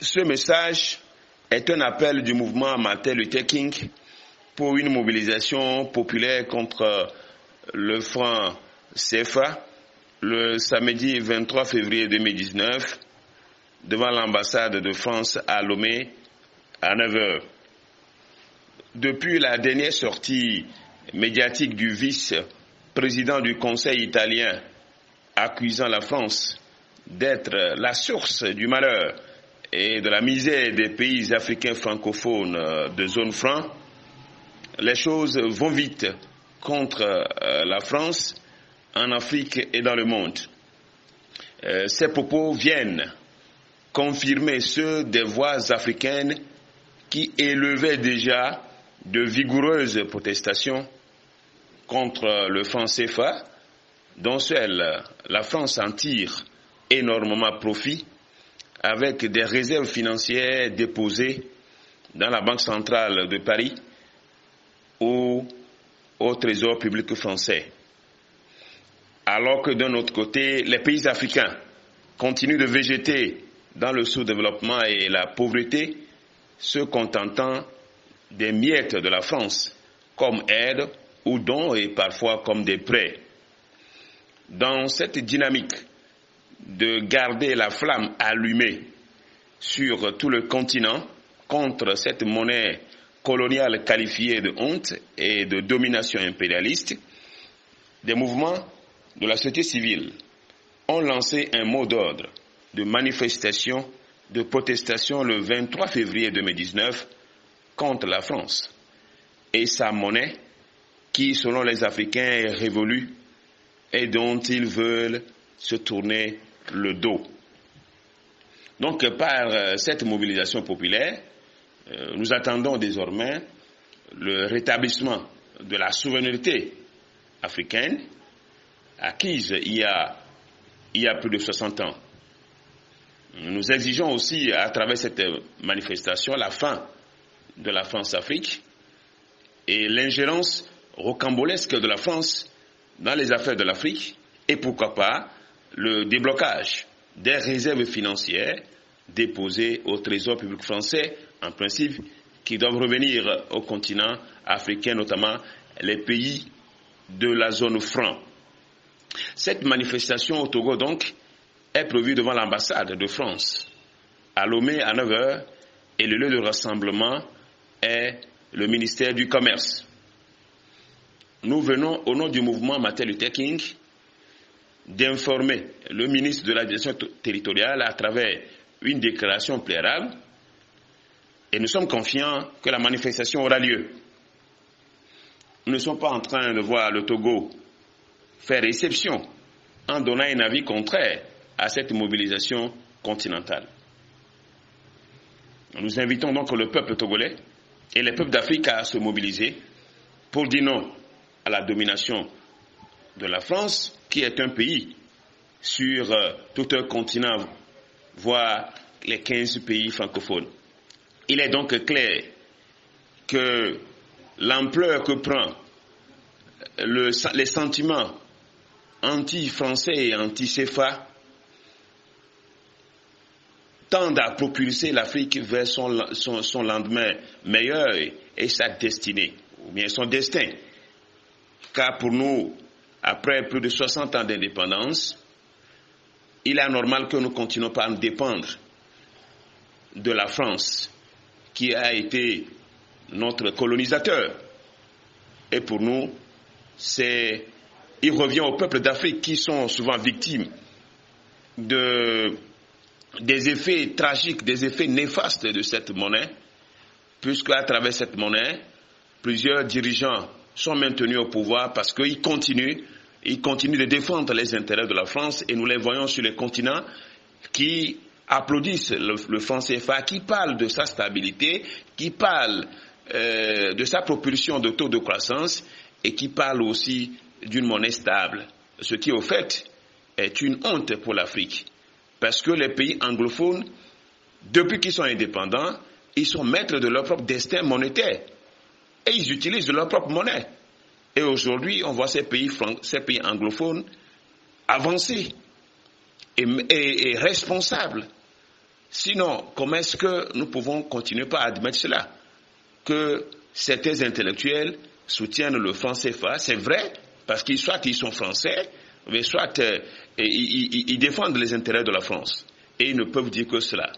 Ce message est un appel du mouvement Martin Luther King pour une mobilisation populaire contre le franc CFA le samedi 23 février 2019 devant l'ambassade de France à Lomé à 9h. Depuis la dernière sortie médiatique du vice-président du Conseil italien accusant la France d'être la source du malheur et de la misère des pays africains francophones de zone franc, les choses vont vite contre la France en Afrique et dans le monde. Ces propos viennent confirmer ceux des voix africaines qui élevaient déjà de vigoureuses protestations contre le franc CFA, dont seule la France en tire énormément profit avec des réserves financières déposées dans la Banque centrale de Paris ou au Trésor public français. Alors que d'un autre côté, les pays africains continuent de végéter dans le sous-développement et la pauvreté, se contentant des miettes de la France comme aide ou dons et parfois comme des prêts. Dans cette dynamique de garder la flamme allumée sur tout le continent contre cette monnaie coloniale qualifiée de honte et de domination impérialiste, des mouvements de la société civile ont lancé un mot d'ordre de manifestation, de protestation le 23 février 2019 contre la France et sa monnaie qui, selon les Africains, est révolue et dont ils veulent se tourner le dos. Donc, par cette mobilisation populaire, nous attendons désormais le rétablissement de la souveraineté africaine acquise il y a plus de 60 ans. Nous exigeons aussi, à travers cette manifestation, la fin de la France-Afrique et l'ingérence rocambolesque de la France dans les affaires de l'Afrique et pourquoi pas le déblocage des réserves financières déposées au Trésor public français, en principe, qui doivent revenir au continent africain, notamment les pays de la zone franc. Cette manifestation au Togo, donc, est prévue devant l'ambassade de France à Lomé à 9h et le lieu de rassemblement est le ministère du Commerce. Nous venons, au nom du mouvement Martin Luther King, d'informer le ministre de l'Administration territoriale à travers une déclaration préalable et nous sommes confiants que la manifestation aura lieu. Nous ne sommes pas en train de voir le Togo faire réception en donnant un avis contraire à cette mobilisation continentale. Nous invitons donc le peuple togolais et les peuples d'Afrique à se mobiliser pour dire non à la domination de la France, qui est un pays sur tout un continent, voire les 15 pays francophones. Il est donc clair que l'ampleur que prend les sentiments anti-français et anti-CFA tendent à propulser l'Afrique vers son lendemain meilleur et sa destinée, ou bien son destin. Car pour nous, après plus de 60 ans d'indépendance, il est anormal que nous continuions par nous dépendre de la France, qui a été notre colonisateur. Et pour nous, il revient aux peuples d'Afrique qui sont souvent victimes des effets tragiques, des effets néfastes de cette monnaie, puisque à travers cette monnaie, plusieurs dirigeants sont maintenus au pouvoir parce qu'ils continuent de défendre les intérêts de la France et nous les voyons sur les continents qui applaudissent le franc CFA, qui parlent de sa stabilité, qui parlent de sa propulsion de taux de croissance et qui parlent aussi d'une monnaie stable, ce qui au fait est une honte pour l'Afrique. Parce que les pays anglophones, depuis qu'ils sont indépendants, ils sont maîtres de leur propre destin monétaire. Et ils utilisent leur propre monnaie. Et aujourd'hui, on voit ces pays anglophones avancer et responsables Sinon, comment est-ce que nous pouvons continuer par admettre cela? Que certains intellectuels soutiennent le franc CFA, c'est vrai, parce qu'ils soit ils sont français, mais soit ils défendent les intérêts de la France. Et ils ne peuvent dire que cela.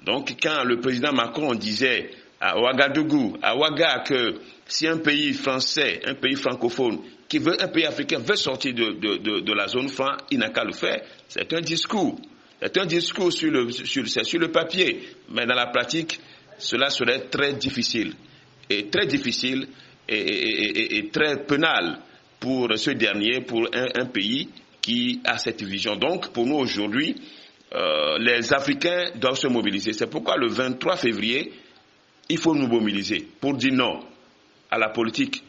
Donc quand le président Macron disait à Ouagadougou, à Ouaga, que si un pays français, un pays francophone, un pays africain veut sortir de la zone franc, il n'a qu'à le faire, c'est un discours. C'est un discours sur le papier, mais dans la pratique, cela serait très difficile. Et très difficile et très pénal pour ce dernier, pour un pays qui a cette vision. Donc, pour nous aujourd'hui, les Africains doivent se mobiliser. C'est pourquoi le 23 février, il faut nous mobiliser pour dire non à la politique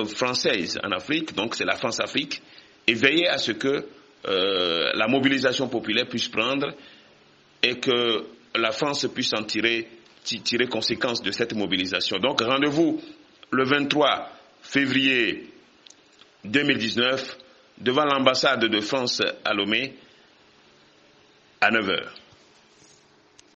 française en Afrique, donc c'est la France-Afrique, et veiller à ce que la mobilisation populaire puisse prendre et que la France puisse en tirer conséquence de cette mobilisation. Donc rendez-vous le 23 février 2019 devant l'ambassade de France à Lomé à 9h.